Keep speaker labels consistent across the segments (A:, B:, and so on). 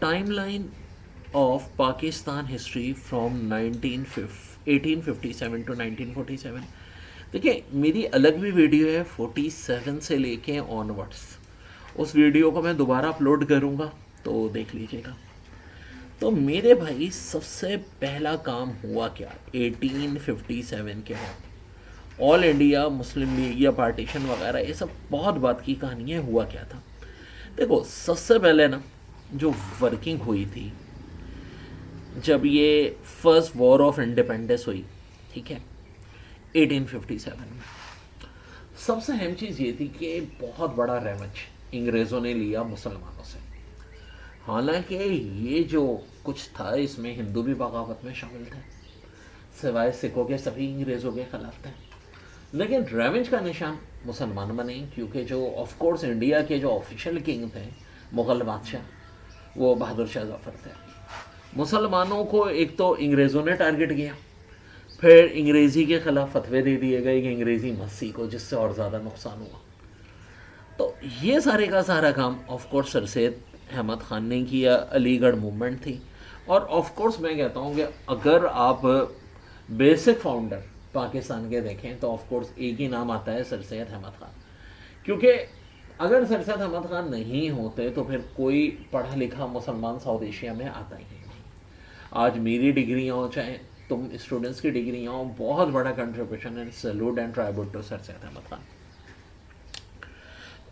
A: timeline of Pakistan history from 1857 to 1947. देखिए मेरी अलग भी वीडियो है 47 से लेके ऑनवर्ड्स, उस वीडियो को मैं दोबारा अपलोड करूँगा तो देख लीजिएगा। तो मेरे भाई सबसे पहला काम हुआ क्या 1857 के बाद, ऑल इंडिया मुस्लिम लीग या पार्टीशन वगैरह ये सब बहुत बात की कहानी है। हुआ क्या था, देखो सबसे पहले ना जो वर्किंग हुई थी जब ये फर्स्ट वॉर ऑफ इंडिपेंडेंस हुई, ठीक है 1857 में, सबसे अहम चीज़ ये थी कि बहुत बड़ा रेवेंज अंग्रेज़ों ने लिया मुसलमानों से। हालांकि ये जो कुछ था इसमें हिंदू भी बगावत में शामिल थे, सिवाय सिखों के सभी अंग्रेज़ों के खिलाफ थे, लेकिन रेवेंज का निशान मुसलमान बने क्योंकि जो ऑफ कोर्स इंडिया के जो ऑफिशियल किंग थे मुग़ल बादशाह वो बहादुर शाह जफ़र थे। मुसलमानों को एक तो अंग्रेज़ों ने टारगेट किया, फिर अंग्रेज़ी के ख़िलाफ़ फतवे दे दिए गए कि अंग्रेज़ी मत सीखो, जिससे और ज़्यादा नुकसान हुआ। तो ये सारे का सारा काम of course sir Syed Ahmed Khan ने किया, अलीगढ़ मूवमेंट थी। और ऑफ कोर्स मैं कहता हूँ कि अगर आप बेसिक फाउंडर पाकिस्तान के देखें तो ऑफ कोर्स एक ही नाम आता है, सर सैयद अहमद ख़ान, क्योंकि अगर सर सैयद अहमद ख़ान नहीं होते तो फिर कोई पढ़ा लिखा मुसलमान साउथ एशिया में आता ही नहीं। आज मेरी डिग्रियाँ हो चाहे तुम स्टूडेंट्स की डिग्रियाँ हो, बहुत बड़ा contribution and salute and tribute to sir Syed Ahmed Khan.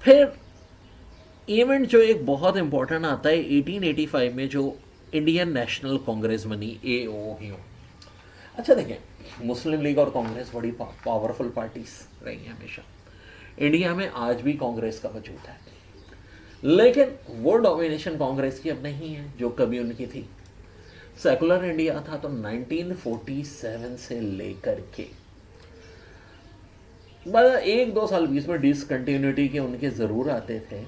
A: फिर इवेंट जो एक बहुत इंपॉर्टेंट आता है 1885 में जो इंडियन नेशनल कांग्रेस बनी, AOU। अच्छा देखें, मुस्लिम लीग और कांग्रेस बड़ी पावरफुल पार्टीज रही हैं हमेशा, इंडिया में आज भी कांग्रेस का वजूद है, लेकिन वो डोमिनेशन कांग्रेस की अब नहीं है जो कभी उनकी थी। सेकुलर इंडिया था तो 1947 से लेकर के बस एक दो साल बीच में डिसकंटिन्यूटी के उनके ज़रूर आते थे,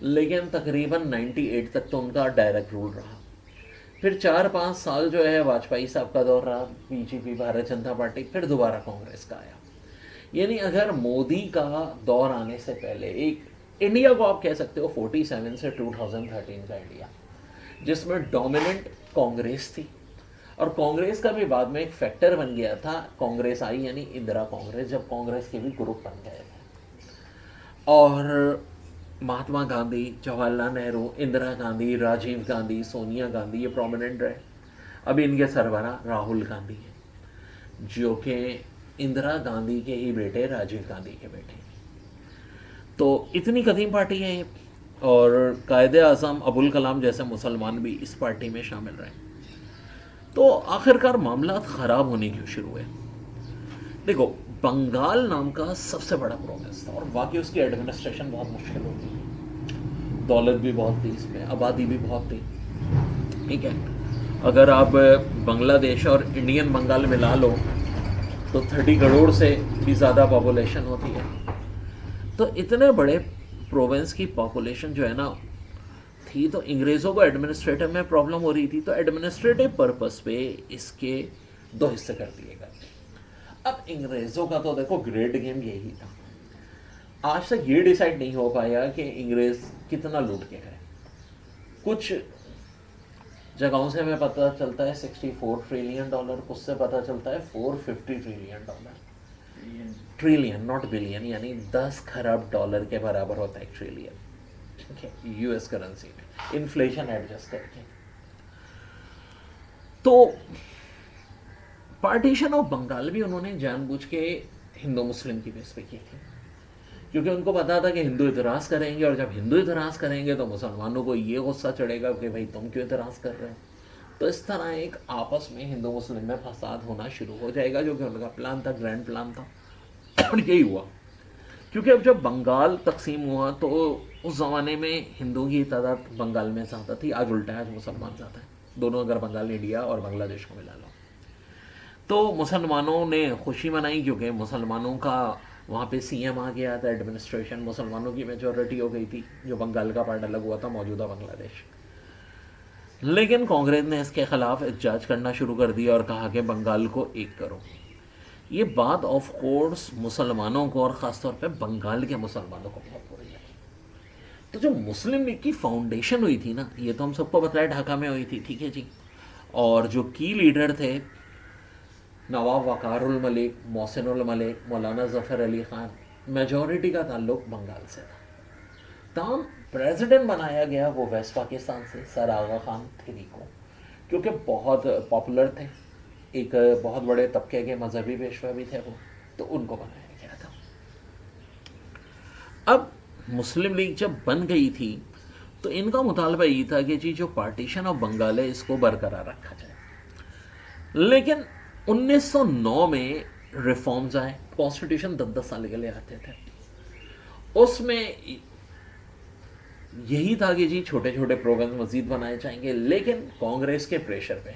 A: लेकिन तकरीबन 98 तक तो उनका डायरेक्ट रूल रहा। फिर 4-5 साल जो है वाजपेयी साहब का दौर रहा, बीजेपी भारतीय जनता पार्टी, फिर दोबारा कांग्रेस का आया। यानी अगर मोदी का दौर आने से पहले एक इंडिया को आप कह सकते हो 47 से 2013 का इंडिया, जिसमें डोमिनेंट कांग्रेस थी, और कांग्रेस का भी बाद में एक फैक्टर बन गया था, कांग्रेस आई यानी इंदिरा कांग्रेस, जब कांग्रेस के भी ग्रुप बन गए थे। और महात्मा गांधी, जवाहरलाल नेहरू, इंदिरा गांधी, राजीव गांधी, सोनिया गांधी ये प्रोमिनेंट रहे। अभी इनके सरबराह राहुल गांधी हैं जो कि इंदिरा गांधी के ही बेटे, राजीव गांधी के बेटे। तो इतनी कदीम पार्टी है ये, और कायदे आज़म अबुल कलाम जैसे मुसलमान भी इस पार्टी में शामिल रहे। तो आखिरकार मामला ख़राब होने क्यों शुरू हुए, देखो बंगाल नाम का सबसे बड़ा प्रोविंस था और वाकई उसकी एडमिनिस्ट्रेशन बहुत मुश्किल होती थी, दौलत भी बहुत थी इसमें, आबादी भी बहुत थी, ठीक है। अगर आप बांग्लादेश और इंडियन बंगाल मिला लो तो 30 करोड़ से भी ज़्यादा पॉपुलेशन होती है। तो इतने बड़े प्रोविंस की पॉपुलेशन जो है ना थी, तो अंग्रेज़ों को एडमिनिस्ट्रेटिव में प्रॉब्लम हो रही थी, तो एडमिनिस्ट्रेटिव पर्पस पे इसके 2 हिस्से कर दिए गए। अब अंग्रेज़ों का तो देखो ग्रेट गेम यही था, आज तक ये डिसाइड नहीं हो पाया कि अंग्रेज़ कितना लूट के गए। कुछ जगहों से हमें पता चलता है 64 ट्रिलियन डॉलर, कुछ से पता चलता है 450 trillion dollar, trillion not billion, यानी 10 खरब डॉलर के बराबर होता है एक ट्रिलियन, ठीक है, US करेंसी में इन्फ्लेशन एडजस्ट करके। तो पार्टीशन ऑफ बंगाल भी उन्होंने जानबूझ के हिंदू मुस्लिम की बेस पे की थी, क्योंकि उनको पता था कि हिंदू इतराज़ करेंगे, और जब हिंदू इतराज़ करेंगे तो मुसलमानों को ये गुस्सा चढ़ेगा कि भाई तुम क्यों इतराज़ कर रहे हो। तो इस तरह एक आपस में हिंदू मुस्लिम में फसाद होना शुरू हो जाएगा, जो कि उनका प्लान था, ग्रैंड प्लान था। और यही हुआ, क्योंकि अब जब बंगाल तकसीम हुआ तो उस ज़माने में हिंदू की तादाद बंगाल में ज़्यादा थी, आज उल्टा है, आज मुसलमान ज़्यादा है, दोनों अगर बंगाल, इंडिया और बांग्लादेश को मिला लो। तो मुसलमानों ने खुशी मनाई क्योंकि मुसलमानों का वहाँ पे CM आ गया था, एडमिनिस्ट्रेशन, मुसलमानों की मेजॉरिटी हो गई थी, जो बंगाल का पार्ट अलग हुआ था, मौजूदा बांग्लादेश। लेकिन कांग्रेस ने इसके खिलाफ एहतजाज करना शुरू कर दिया और कहा कि बंगाल को एक करो। ये बात ऑफ कोर्स मुसलमानों को और ख़ासतौर पे बंगाल के मुसलमानों को बहुत बुरी लगी, तो जो मुस्लिम लीग की फाउंडेशन हुई थी ना, ये तो हम सबको पता है ढाका में हुई थी, ठीक है जी। और जो की लीडर थे नवाब वकारुल मलिक, मोहसिनुल मलिक, मौलाना ज़फ़र अली ख़ान, मेजॉरिटी का ताल्लुक बंगाल से था। तमाम प्रेसिडेंट बनाया गया वो वेस्ट पाकिस्तान से, सर आगा खान थिरी को, क्योंकि बहुत पॉपुलर थे, एक बहुत बड़े तबके के मजहबी पेशवा भी थे वो, तो उनको बनाया गया था। अब मुस्लिम लीग जब बन गई थी तो इनका मुतालबा ये था कि जी जो पार्टीशन ऑफ बंगाल है इसको बरकरार रखा जाए। लेकिन 1909 में रिफॉर्म्स आए, कॉन्स्टिट्यूशन 10-10 साल के लिए आते थे। उसमें यही था कि जी छोटे छोटे प्रोग्राम मजीद बनाए जाएंगे, लेकिन कांग्रेस के प्रेशर पे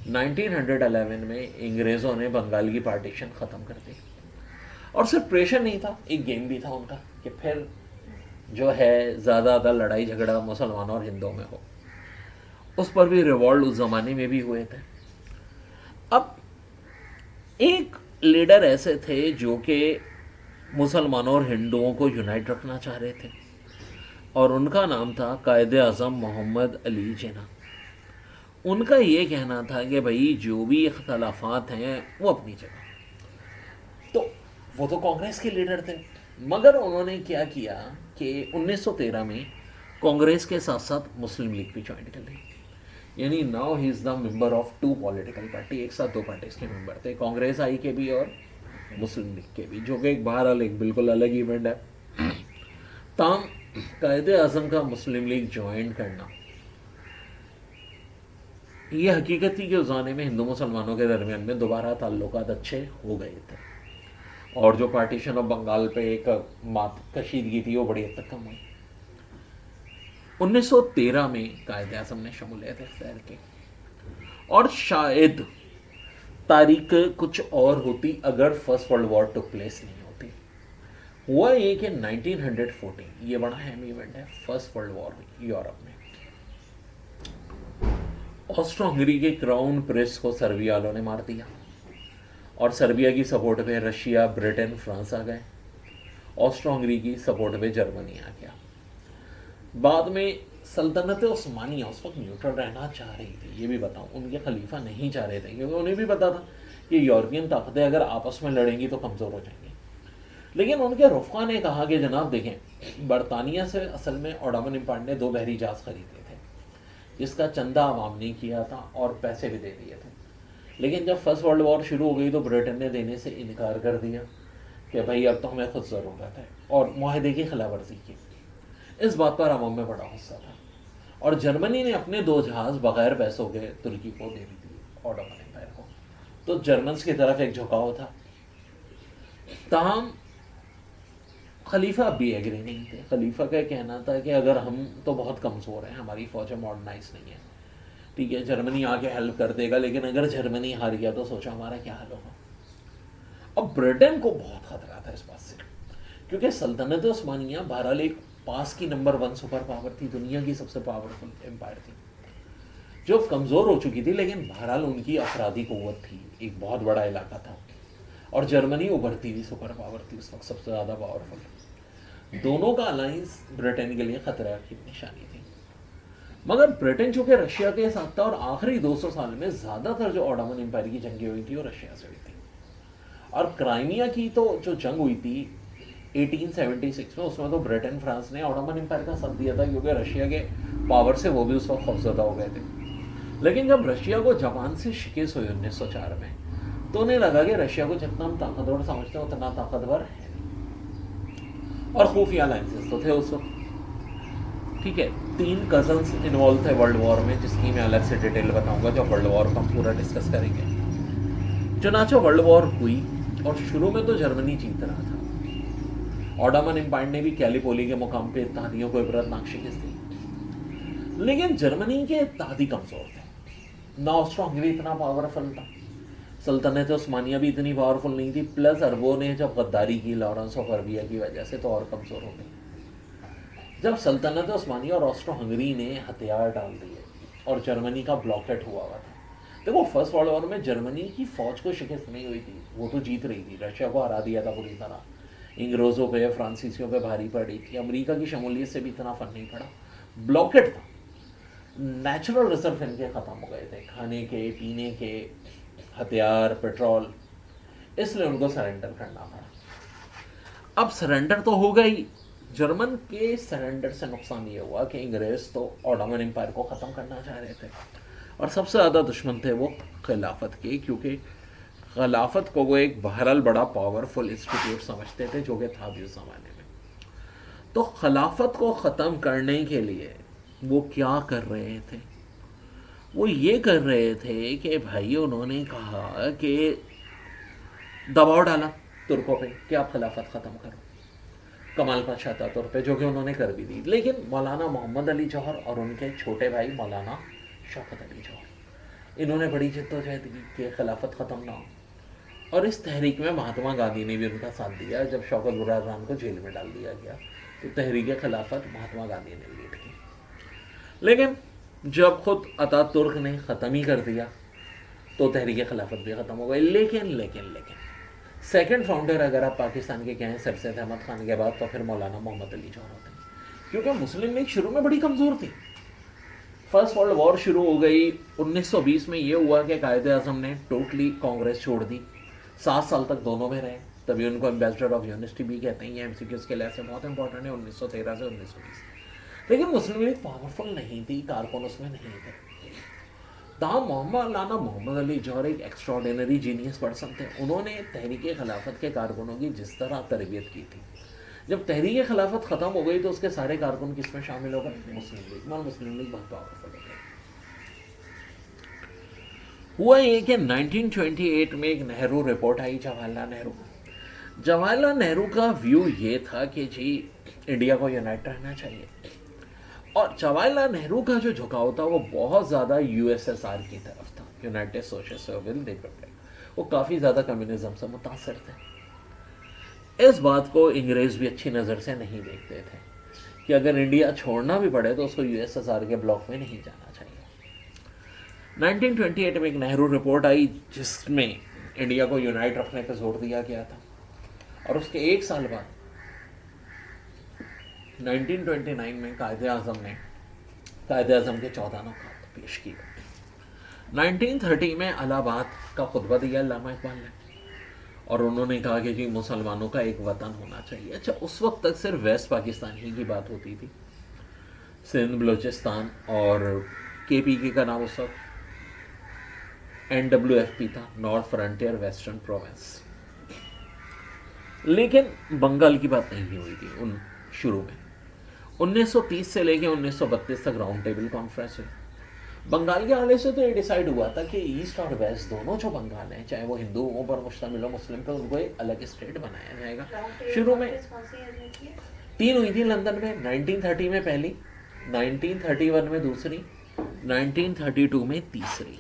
A: 1911 में अंग्रेज़ों ने बंगाल की पार्टीशन ख़त्म कर दी। और सिर्फ प्रेशर नहीं था, एक गेम भी था उनका कि फिर जो है ज़्यादा लड़ाई झगड़ा मुसलमानों और हिंदुओं में हो। उस पर भी रिवॉल्ट उस ज़माने में भी हुए थे। अब एक लीडर ऐसे थे जो कि मुसलमानों और हिंदुओं को यूनाइट रखना चाह रहे थे, और उनका नाम था कायदे आज़म मोहम्मद अली जिन्ना। उनका ये कहना था कि भाई जो भी इख्तलाफात हैं वो अपनी जगह। तो वो तो कांग्रेस के लीडर थे, मगर उन्होंने क्या किया कि 1913 में कांग्रेस के साथ साथ मुस्लिम लीग भी ज्वाइन कर ली। यानी now he is the member of 2 political party, एक साथ 2 पार्टीज के मेंबर थे, कांग्रेस आई के भी और मुस्लिम लीग के भी, जो कि एक बहरहाल एक बिल्कुल अलग इवेंट है। ताम कायदे आज़म का मुस्लिम लीग ज्वाइन करना ये हकीकत थी कि उस ज़माने में हिंदू मुसलमानों के दरमियान में दोबारा ताल्लुकात अच्छे हो गए थे, और जो पार्टीशन ऑफ बंगाल पे एक मात कशीदगी थी वो बड़ी हद तक कम हुई। 1913 में कायदे आज़म ने शमूलियत इख्तियार की, और शायद तारीख कुछ और होती अगर first world war took place नहीं होती। हुआ ये कि 1914 ये बड़ा अहम इवेंट है, फर्स्ट वर्ल्ड वॉर हुई यूरोप में। ऑस्ट्रो हंगरी के क्राउन प्रिंस को सर्बिया वालों ने मार दिया, और सर्बिया की सपोर्ट पे रशिया, ब्रिटेन, फ्रांस आ गए। ऑस्ट्रो हंगरी की सपोर्ट पे जर्मनी आ गया। बाद में सल्तनत उस्मानिया उस वक्त न्यूट्रल रहना चाह रही थी, ये भी बताऊं, उनके खलीफा नहीं चाह रहे थे, क्योंकि उन्हें भी पता था कि यूरोपियन ताकतें अगर आपस में लड़ेंगी तो कमज़ोर हो जाएंगी। लेकिन उनके रुफ़ा ने कहा कि जनाब देखें, बरतानिया से असल में ओटोमन एम्पायर ने 2 बहरी जहाज़ खरीदे थे, जिसका चंदा आवाम ने किया था और पैसे भी दे दिए थे। लेकिन जब फर्स्ट वर्ल्ड वॉर शुरू हो गई तो ब्रिटेन ने देने से इनकार कर दिया कि भाई अब तो हमें खुद ज़रूरत है, और माहदे की खिलाफ वर्जी की। इस बात पर आवाम में बड़ा गुस्सा था, और जर्मनी ने अपने 2 जहाज़ बगैर पैसों के तुर्की को दे भी दिए, ओटोमन एम्पायर को। तो जर्मन्स की तरफ एक झुकाव था। ताहम खलीफा भी एग्री नहीं थे। खलीफा का कहना था कि अगर हम तो बहुत कमज़ोर हैं, हमारी फ़ौजें मॉडर्नाइज नहीं है, ठीक है जर्मनी आके हेल्प कर देगा, लेकिन अगर जर्मनी हार गया तो सोचो हमारा क्या हाल होगा। अब ब्रिटेन को बहुत खतरा था इस बात से, क्योंकि सल्तनत उस्मानिया बहरहाल एक पास की नंबर 1 सुपर पावर थी, दुनिया की सबसे पावरफुल एम्पायर थी, जो कमज़ोर हो चुकी थी, लेकिन बहरहाल उनकी अफराधी क़ुव्वत थी, एक बहुत बड़ा इलाका था। और जर्मनी उभरती हुई सुपर पावर थी उस वक्त, सबसे ज़्यादा पावरफुल। दोनों का अलायंस ब्रिटेन के लिए खतरा की निशानी थी। मगर ब्रिटेन चूँकि रशिया के साथ था, और आखिरी 200 साल में ज़्यादातर जो ओटोमन एम्पायर की जंगें हुई थी वो रशिया से हुई थी। और क्राइमिया की तो जो जंग हुई थी 1876 में, उसमें तो ब्रिटेन फ्रांस ने ओटोमन एम्पायर का साथ दिया था, क्योंकि रशिया के पावर से वो भी उस वक्त खौफजदा हो गए थे। लेकिन जब रशिया को जापान से शिकस्त हुई 1904 में, तो उन्हें लगा कि रशिया को जितना हम ताकतवर समझते हैं उतना ताकतवर है नहीं, और खुफिया अलायंसेस तो थे उस वक्त, ठीक है। 3 कजन्स इन्वॉल्व थे वर्ल्ड वॉर में, जिसकी मैं अलग से डिटेल बताऊंगा जब वर्ल्ड वॉर का हम पूरा डिस्कस करेंगे। चुनाचे वर्ल्ड वॉर हुई, और शुरू में तो जर्मनी जीत रहा था। ओटोमन एम्पायर ने भी कैलिपोली के मुकाम पे इत्तेहादियों को इबरतनाक शिकस्त दी, लेकिन जर्मनी के इत्तेहादी कमज़ोर थे। ना ऑस्ट्रो हंगरी इतना पावरफुल था, सल्तनत उस्मानिया भी इतनी पावरफुल नहीं थी, प्लस अरबों ने जब गद्दारी की लॉरेंस ऑफ अरबिया की वजह से, तो और कमज़ोर हो गई। जब सल्तनत उस्मानिया और ऑस्ट्रो हंगरी ने हथियार डाल दिए और जर्मनी का ब्लॉकेट हुआ था, देखो फर्स्ट वर्ल्ड वॉर में जर्मनी की फ़ौज को शिकस्त नहीं हुई थी, वो तो जीत रही थी, रशिया को हरा दिया था पूरी तरह। इंग्रेज़ों पे फ्रांसीसियों पे भारी पड़ी थी, अमेरिका की शमूलियत से भी इतना फर्क नहीं पड़ा, ब्लॉकेट था, नेचुरल रिजर्व इनके ख़त्म हो गए थे, खाने के, पीने के, हथियार, पेट्रोल, इसलिए उनको सरेंडर करना पड़ा। अब सरेंडर तो हो गई, जर्मन के सरेंडर से नुकसान ये हुआ कि अंग्रेज़ तो ऑटोमन एम्पायर को ख़त्म करना चाह रहे थे और सबसे ज़्यादा दुश्मन थे वो खिलाफत के, क्योंकि खिलाफत को वो एक बहरहाल बड़ा पावरफुल इंस्टीट्यूट समझते थे जो कि था भी उस ज़माने में। तो खिलाफत को ख़त्म करने के लिए वो क्या कर रहे थे? वो ये कर रहे थे कि भाई उन्होंने कहा कि दबाव डाला तुर्कों पे कि आप खिलाफत ख़त्म करो, कमाल पाशा था तुर पे, जो कि उन्होंने कर भी दी। लेकिन मौलाना मोहम्मद अली जौहर और उनके छोटे भाई मौलाना शौकत अली जौहर, इन्होंने बड़ी जद्दोजहद की कि खिलाफत ख़त्म ना हो, और इस तहरीक में महात्मा गांधी ने भी उनका साथ दिया। जब शौकत बुरहान को जेल में डाल दिया गया तो तहरीक खिलाफत महात्मा गांधी ने लीड की। लेकिन जब खुद अतातुर्क ने ख़त्म ही कर दिया तो तहरीक खिलाफत भी ख़त्म हो गई। लेकिन सेकंड फाउंडर अगर आप पाकिस्तान के कहें सरसैयद अहमद खान के बाद, तो फिर मौलाना मोहम्मद अली जौहर होते हैं, क्योंकि मुस्लिम लीग शुरू में बड़ी कमज़ोर थी। फर्स्ट वर्ल्ड वॉर शुरू हो गई 1920 में, ये हुआ कि कायदे आज़म ने टोटली कांग्रेस छोड़ दी, 7 साल तक दोनों में रहे, तभी उनको एम्बेसडर ऑफ यूनिटी भी कहते हैं। ये एमसीक्यूज़ के लिहाज से बहुत इंपॉर्टेंट है, 1913 से 1920। लेकिन मुस्लिम लीग पावरफुल नहीं थी, कारकुन उसमें नहीं थे। ताहम मौलाना मोहम्मद अली जौहर एक एक्स्ट्रॉर्डिनरी जीनियस पर्सन थे। उन्होंने तहरीक खिलाफत के कारकुनों की जिस तरह तरबियत की थी, जब तहरीक खिलाफत ख़त्म हो गई तो उसके सारे कारकुन किस में शामिल हो गए? मुस्लिम लीग में। मुस्लिम लीग बहुत पावरफुल हो गई। हुआ ये कि 1928 में एक नेहरू रिपोर्ट आई, जवाहरलाल नेहरू का व्यू ये था कि जी इंडिया को यूनाइट रहना चाहिए, और जवाहरलाल नेहरू का जो झुकाव था वो बहुत ज़्यादा यूएसएसआर की तरफ था, यूनाइटेड सोशलिस्ट रिपब्लिक। वो काफ़ी ज़्यादा कम्युनिज्म से मुतासर थे। इस बात को अंग्रेज़ भी अच्छी नज़र से नहीं देखते थे कि अगर इंडिया छोड़ना भी पड़े तो उसको यूएसएसआर के ब्लॉक में नहीं जाना चाहिए। 1928 में एक नेहरू रिपोर्ट आई जिसमें इंडिया को यूनाइट रखने पर जोर दिया गया था, और उसके एक साल बाद 1929 में कायदे आज़म के 14 नुकात पेश किए। 1930 में इलाहाबाद का खुतबा दिया अल्लामा इकबाल ने, और उन्होंने कहा कि जी मुसलमानों का एक वतन होना चाहिए। अच्छा, उस वक्त तक सिर्फ वेस्ट पाकिस्तान ही की बात होती थी, सिंध, बलूचिस्तान और केपीके का नाम उस वक्त NWFP था, नॉर्थ फ्रंटियर वेस्टर्न प्रोविंस। लेकिन बंगाल की बात नहीं हुई थी उन शुरू में। 1930 से लेकर 1932 तक राउंड टेबल कॉन्फ्रेंस हुई। बंगाल के हवाले से तो ये डिसाइड हुआ था कि ईस्ट और वेस्ट दोनों जो बंगाल हैं, चाहे वो हिंदुओं पर मुश्तमिल हो मुस्लिम पर, उनको एक अलग स्टेट बनाया जाएगा। शुरू में 3 हुई थी लंदन में, 1930 में पहली, 1931 में दूसरी, 1932 में तीसरी।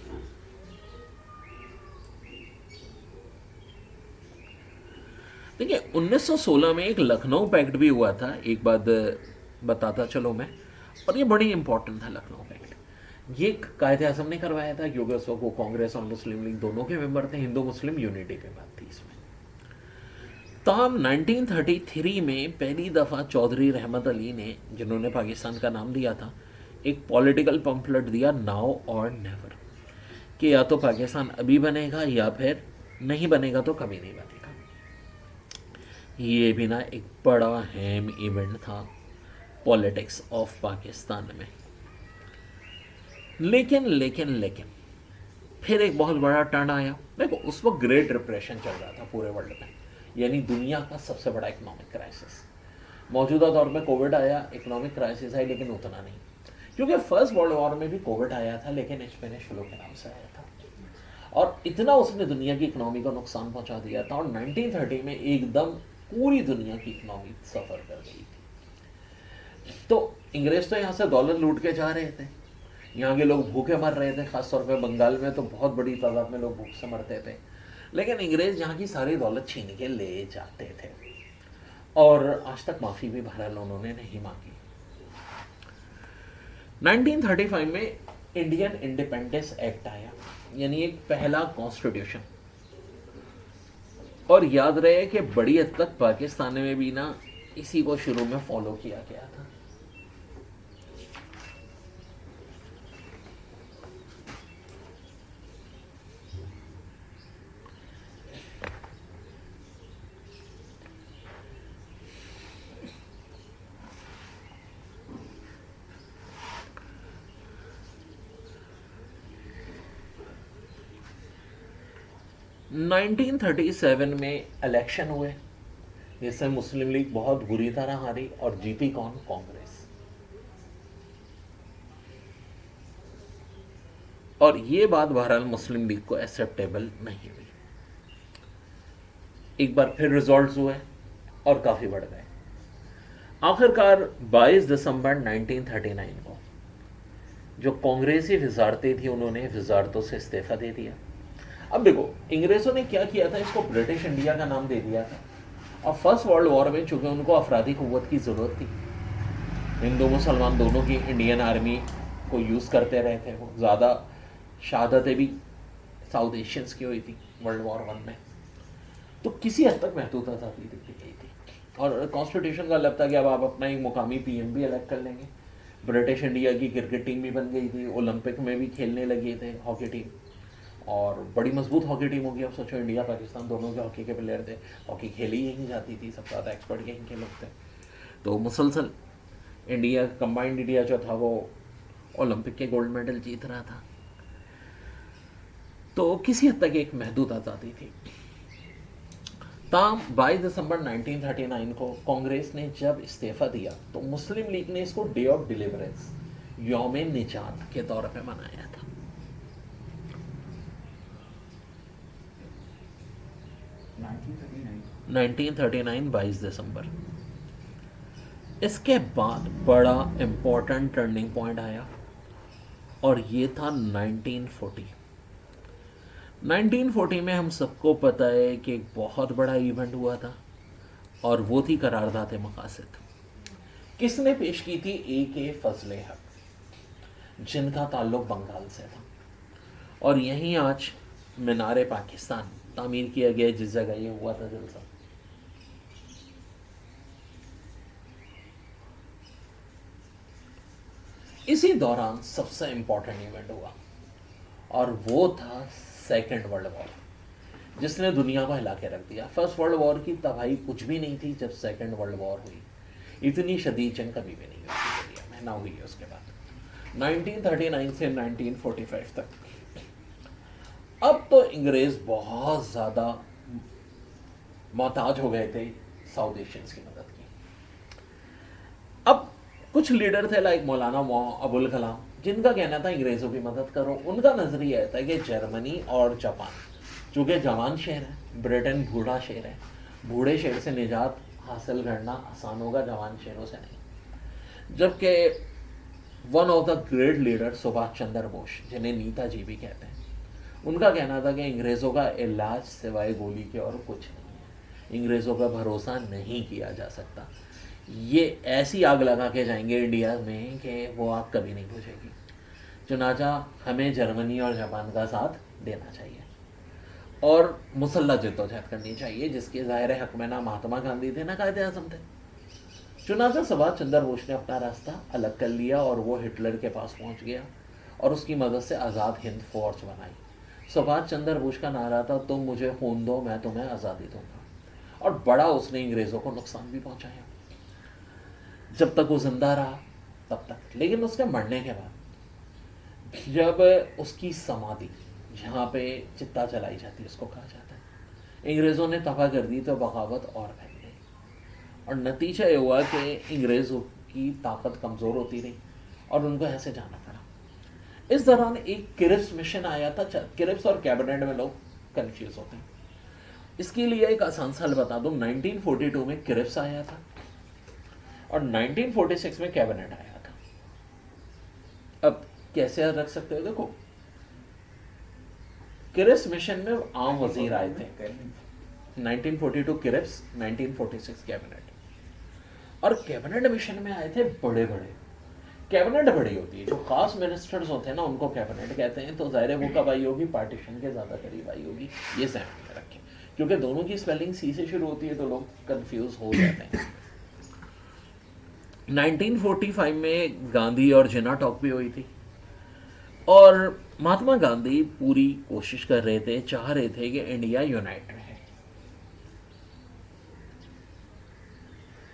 A: देखिए 1916 में एक लखनऊ पैक्ट भी हुआ था, एक बात बताता चलो मैं, और ये बड़ी इंपॉर्टेंट था लखनऊ पैक्ट। ये कायदे आज़म ने करवाया था क्योंकि उस वक्त वो कांग्रेस और मुस्लिम लीग दोनों के मेंबर थे, हिंदू मुस्लिम यूनिटी पे बात थी इसमें। ताहम 1933 में पहली दफ़ा चौधरी रहमत अली ने, जिन्होंने पाकिस्तान का नाम दिया था, एक पॉलिटिकल पम्फलेट दिया, नाउ और नेवर, कि या तो पाकिस्तान अभी बनेगा या फिर नहीं बनेगा तो कभी नहीं बनेगा। ये भी ना एक बड़ा अहम इवेंट था पॉलिटिक्स ऑफ पाकिस्तान में। लेकिन फिर एक बहुत बड़ा टर्न आया। देखो उस वक्त ग्रेट डिप्रेशन चल रहा था पूरे वर्ल्ड में, यानी दुनिया का सबसे बड़ा इकोनॉमिक क्राइसिस। मौजूदा दौर में कोविड आया, इकोनॉमिक क्राइसिस आई, लेकिन उतना नहीं, क्योंकि फर्स्ट वर्ल्ड वॉर में भी कोविड आया था, लेकिन स्पेनिश फ्लू के नाम से आया था, और इतना उसने दुनिया की इकोनॉमी को नुकसान पहुंचा दिया था, और 1930 में एकदम पूरी दुनिया की इकोनॉमी सफ़र कर गई थी। तो अंग्रेज तो यहाँ से डॉलर लूट के जा रहे थे, यहाँ के लोग भूखे मर रहे थे, खासतौर पे बंगाल में तो बहुत बड़ी तादाद में लोग भूख से मरते थे, लेकिन अंग्रेज यहाँ की सारी दौलत छीन के ले जाते थे, और आज तक माफ़ी भी बहरहाल उन्होंने नहीं मांगी। 1935 में इंडियन इंडिपेंडेंस एक्ट आया, यानी एक पहला कॉन्स्टिट्यूशन, और याद रहे कि बड़ी हद तक पाकिस्तान में भी ना इसी को शुरू में फॉलो किया गया था। नाइनटीन 37 में इलेक्शन हुए जिससे मुस्लिम लीग बहुत बुरी तरह हारी और जीती कौन? कांग्रेस। और ये बात बहरहाल मुस्लिम लीग को एक्सेप्टेबल नहीं हुई। एक बार फिर रिजल्ट्स हुए और काफी बढ़ गए। आखिरकार 22 दिसंबर 1939 को जो कांग्रेसी वजारतें थी उन्होंने वजारतों से इस्तीफा दे दिया। अब देखो अंग्रेजों ने क्या किया था, इसको ब्रिटिश इंडिया का नाम दे दिया था। और फर्स्ट वर्ल्ड वॉर में चूंकि उनको अफराधी कुव्वत की जरूरत थी, हिंदू मुसलमान दोनों की इंडियन आर्मी को यूज करते रहे थे, वो ज्यादा शहादतें भी साउथ एशियंस की हुई थी वर्ल्ड वॉर 1 में, तो किसी हद तक महदूदता दी गई थी। और कॉन्स्टिट्यूशन का मतलब था कि अब आप अपना एक मुकामी पीएम भी अलग कर लेंगे। ब्रिटिश इंडिया की क्रिकेट टीम भी बन गई थी, ओलंपिक में भी खेलने लगे थे हॉकी टीम, और बड़ी मजबूत हॉकी टीम होगी। अब सोचो इंडिया पाकिस्तान दोनों के हॉकी के प्लेयर थे, हॉकी खेली यहीं जाती थी, सबसे ज़्यादा एक्सपर्ट यहीं के लोग थे। तो मुसलसल इंडिया, कंबाइंड इंडिया जो था वो ओलंपिक के गोल्ड मेडल जीत रहा था। तो किसी हद तक एक महदूद आज़ादी थी। ताम 22 दिसंबर 1939 को कांग्रेस ने जब इस्तीफा दिया तो मुस्लिम लीग ने इसको डे ऑफ डिलीवरेंस, यौम निजात के तौर पे मनाया था। 1939 22 दिसंबर। इसके बाद बड़ा इंपॉर्टेंट टर्निंग पॉइंट आया और ये था 1940। 1940 में हम सबको पता है कि एक बहुत बड़ा इवेंट हुआ था और वो थी करारदाद मकासद। किसने पेश की थी? ए फजले हक, जिनका ताल्लुक बंगाल से था। और यहीं आज मीनार पाकिस्तान तामीर किया गया जिस जगह ये हुआ था जलसा। इसी दौरान सबसे इंपॉर्टेंट इवेंट हुआ और वो था सेकेंड वर्ल्ड वॉर, जिसने दुनिया को हिला के रख दिया। फर्स्ट वर्ल्ड वॉर की तबाही कुछ भी नहीं थी जब सेकेंड वर्ल्ड वॉर हुई। इतनी शदीद जंग कभी भी नहीं हुई दुनिया में, ना हुई है उसके बाद 1939 से 1945 तक। अब तो अंग्रेज बहुत ज़्यादा मोहताज हो गए थे साउथ एशियंस की मदद की। अब कुछ लीडर थे लाइक मौलाना अबुल कलाम, जिनका कहना था अंग्रेज़ों की मदद करो। उनका नज़रिया था कि जर्मनी और जापान चूँकि जवान शहर है, ब्रिटेन बूढ़ा शहर है, बूढ़े शहर से निजात हासिल करना आसान होगा, जवान शहरों से नहीं। जबकि one of the great leader Subhash Chandra Bose, जिन्हें नेताजी भी कहते हैं, उनका कहना था कि अंग्रेज़ों का इलाज सिवाय गोली के और कुछ नहीं है, अंग्रेज़ों का भरोसा नहीं किया जा सकता। ये ऐसी आग लगा के जाएंगे इंडिया में कि वो आग कभी नहीं बुझेगी। चुनाचा हमें जर्मनी और जापान का साथ देना चाहिए और मुसल्लह जद्दोजहद करनी चाहिए, जिसके ज़ाहिर हक में ना महात्मा गांधी थे ना कायदे आज़म थे। चुनाचा सुभाष चंद्र बोस ने अपना रास्ता अलग कर लिया और वो हिटलर के पास पहुंच गया और उसकी मदद से आज़ाद हिंद फौज बनाई। सुभाष चंद्र बोस का नारा था, तुम मुझे खून दो मैं तुम्हें आज़ादी दूंगा। और बड़ा उसने अंग्रेज़ों को नुकसान भी पहुंचाया जब तक वो जिंदा रहा तब तक। लेकिन उसके मरने के बाद जब उसकी समाधि, जहाँ पे चिता जलाई जाती है उसको कहा जाता है, अंग्रेज़ों ने तबाह कर दी तो बगावत और फैल गई और नतीजा ये हुआ कि अंग्रेज़ों की ताकत कमज़ोर होती रही और उनको ऐसे जाना पड़ा। इस दौरान एक क्रिप्स मिशन आया था। क्रिप्स और कैबिनेट में लोग कन्फ्यूज होते हैं, इसके लिए एक आसान साल बता दूं। 1942 में क्रिप्स आया था और 1946 में कैबिनेट आया था। अब कैसे रख सकते हो? देखो क्रिप्स मिशन में आम वजीर आए थे, 1942 क्रिप्स, 1946 कैबिनेट। और कैबिनेट मिशन में आए थे बड़े बड़े। कैबिनेट बड़ी होती है, जो खास मिनिस्टर्स होते हैं ना उनको कैबिनेट कहते हैं। तो ज़ाहिर है वो कब आई होगी? पार्टीशन के ज़्यादा करीब आई होगी, ये सहमत में रखें। क्योंकि दोनों की स्पेलिंग सी से शुरू होती है तो लोग कंफ्यूज हो जाते हैं। 1945 में गांधी और जिन्ना टॉक भी हुई थी, और महात्मा गांधी पूरी कोशिश कर रहे थे, चाह रहे थे कि इंडिया यूनाइट रहे,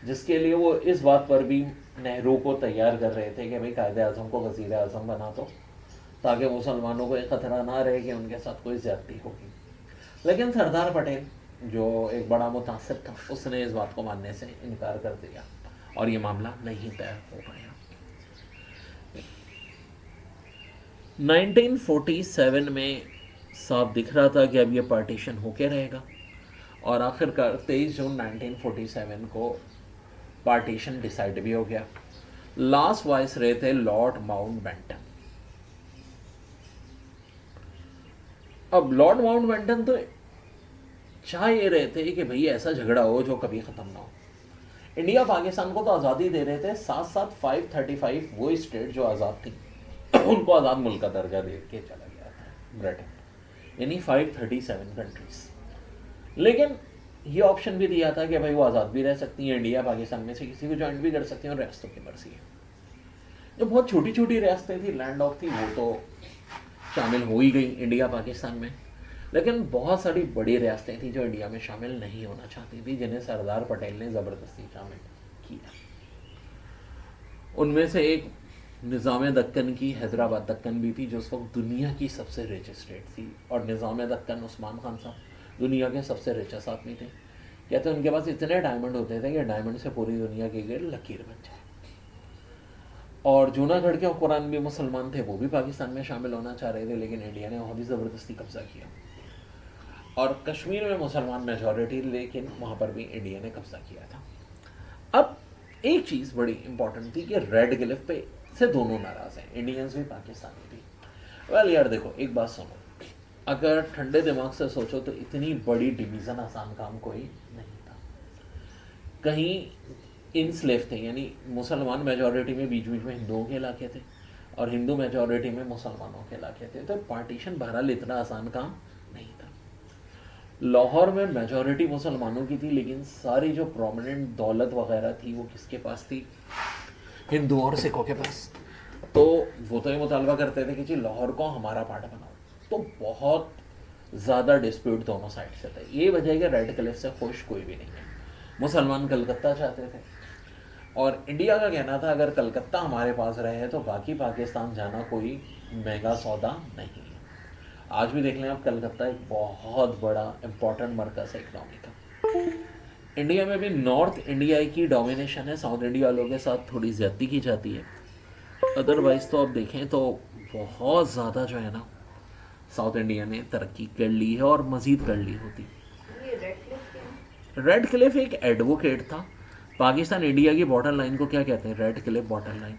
A: जिसके लिए वो इस बात पर भी नेहरू को तैयार कर रहे थे कि भाई कायदे आजम को वजीर आजम बना दो, ताकि मुसलमानों को एक खतरा ना रहे कि उनके साथ कोई ज्यादती होगी। लेकिन सरदार पटेल जो एक बड़ा मुतासिर था, उसने इस बात को मानने से इनकार कर दिया और ये मामला नहीं तय हो पाया। 1947 में साफ दिख रहा था कि अब ये पार्टीशन होके रहेगा, और आखिरकार 23 जून 1947 को पार्टीशन डिसाइड भी हो गया। लास्ट वाइस रहे थे लॉर्ड माउंटबेटन। अब लॉर्ड माउंटबेटन तो चाह ये रहे थे कि भाई ऐसा झगड़ा हो जो कभी खत्म ना हो। इंडिया पाकिस्तान को तो आज़ादी दे रहे थे, साथ साथ 535 वो स्टेट जो आज़ाद थी उनको आज़ाद मुल्क का दर्जा दे के चला गया था ब्रिटेन, यानी 537 कंट्रीज। लेकिन ये ऑप्शन भी दिया था कि भाई वो आज़ाद भी रह सकती हैं, इंडिया पाकिस्तान में से किसी को ज्वाइन भी कर सकती हैं, और रियासतों की मर्जी है। जो बहुत छोटी छोटी रियासतें थी, लैंड ऑफ थी, वो तो शामिल हो ही गई इंडिया पाकिस्तान में। लेकिन बहुत सारी बड़ी रियासतें थी जो इंडिया में शामिल नहीं होना चाहती थी, जिन्हें सरदार पटेल ने ज़बरदस्ती शामिल किया। उनमें से एक निज़ाम दक्कन की हैदराबाद दक्कन भी थी, जो उस वक्त दुनिया की सबसे रिच स्टेट थी, और निज़ाम दक्कन उस्मान खान साहब दुनिया के सबसे रिचेस्ट आदमी थे। कहते उनके पास इतने डायमंड होते थे कि डायमंड से पूरी दुनिया की लकीर बन जाए। और जूनागढ़ के हुक्मरान भी मुसलमान थे, वो भी पाकिस्तान में शामिल होना चाह रहे थे, लेकिन इंडिया ने वहाँ भी ज़बरदस्ती कब्जा किया। और कश्मीर में मुसलमान मेजॉरिटी, लेकिन वहाँ पर भी इंडिया ने कब्जा किया था। अब एक चीज़ बड़ी इंपॉर्टेंट थी कि रेड क्लिफ पे से दोनों नाराज़ हैं, इंडियंस भी पाकिस्तानी भी। वेल यार देखो, एक बात सुनो, अगर ठंडे दिमाग से सोचो तो इतनी बड़ी डिवीज़न आसान काम कोई नहीं था। कहीं इनस्लेव थे, यानी मुसलमान मेजॉरिटी में बीच बीच में हिंदुओं के इलाके थे, और हिंदू मेजॉरिटी में मुसलमानों के इलाके थे, तो पार्टीशन बहरहाल इतना आसान काम नहीं था। लाहौर में मेजॉरिटी मुसलमानों की थी, लेकिन सारी जो प्रोमिनेंट दौलत वगैरह थी वो किसके पास थी? हिंदुओं और सिखों के पास। तो वो तो ये मुतालबा करते थे कि जी लाहौर को हमारा पार्ट बनाओ। तो बहुत ज़्यादा डिस्प्यूट दोनों साइड से थे। ये वजह है कि रेड क्लिफ से खुश कोई भी नहीं है। मुसलमान कलकत्ता चाहते थे, और इंडिया का कहना था अगर कलकत्ता हमारे पास रहे तो बाकी पाकिस्तान जाना कोई महंगा सौदा नहीं है। आज भी देख लें आप, कलकत्ता एक बहुत बड़ा इंपॉर्टेंट मरकज़ है इकनॉमी का। इंडिया में भी नॉर्थ इंडिया की डोमिनेशन है, साउथ इंडिया वालों के साथ थोड़ी ज़्यादती की जाती है। अदरवाइज़ तो आप देखें तो बहुत ज़्यादा जो है ना, साउथ इंडिया ने तरक्की कर ली है और मज़ीद कर ली होती। रेड क्लिफ एक एडवोकेट था। पाकिस्तान इंडिया की बॉर्डर लाइन को क्या कहते हैं? रेड क्लिफ बॉर्डर लाइन,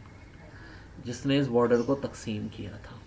A: जिसने इस बॉर्डर को तकसीम किया था।